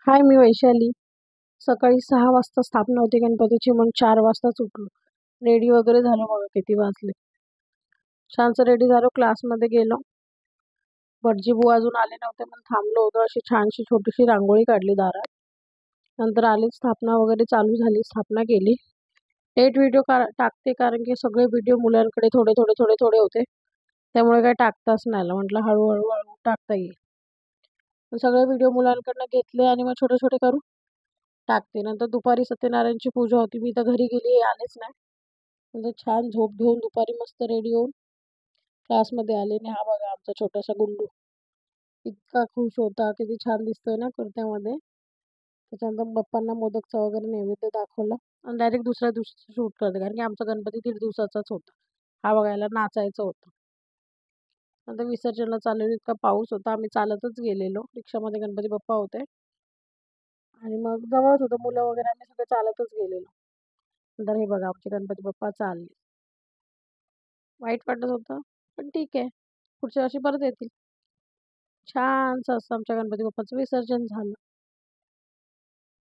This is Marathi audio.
हाय, मी वैशाली. सकाळी 6 वाजता स्थापना होती गणपतीची, म्हणून 4 वाजताच उठलो. रेडी वगैरे झालो. बघा किती वाजले. छानसं रेडी झालो, क्लासमध्ये गेलो. भटजी बुवा अजून आले नव्हते, म्हणून थांबलो होतो. अशी छानशी छोटीशी रांगोळी काढली दारात. नंतर आली, स्थापना वगैरे चालू झाली, स्थापना केली. लेट व्हिडिओ टाकते, कारण की सगळे व्हिडिओ मुलांकडे थोडे थोडे थोडे थोडे होते, त्यामुळे काही टाकताच नाही आलं. म्हटलं हळूहळू हळू टाकता येईल. सगळे व्हिडिओ मुलांकडनं घेतले आणि मग छोटे छोटे करून टाकते. नंतर दुपारी सत्यनारायणची पूजा होती. मी तर घरी गेली, आलेच नाही. म्हणजे छान झोप घेऊन दुपारी मस्त रेडी होऊन क्लासमध्ये आले. आणि हा बघा आमचा छोटासा गुंडू इतका खुश होता, किती छान दिसतोय ना कुर्त्यामध्ये. त्याच्यानंतर बाप्पांना मोदकचा वगैरे नैवेद्य दाखवला आणि डायरेक्ट दुसऱ्या दिवशी शूट करते, कारण की आमचा गणपती 1.5 दिवसाचाच होता. हा बघायला नाचायचं होतं. नंतर विसर्जनला चाललेलो, इतका पाऊस होता, आम्ही चालतच गेलेलो. रिक्षामध्ये गणपती बाप्पा होते आणि मग जवळच होतं, मुलं वगैरे आम्ही सगळे चालतच गेलेलो. नंतर हे बघा आमचे गणपती बाप्पा चालले. वाईट वाटत होतं, पण ठीक आहे, पुढच्या वर्षी परत येतील. छानसं असं आमच्या गणपती बाप्पाचं विसर्जन झालं.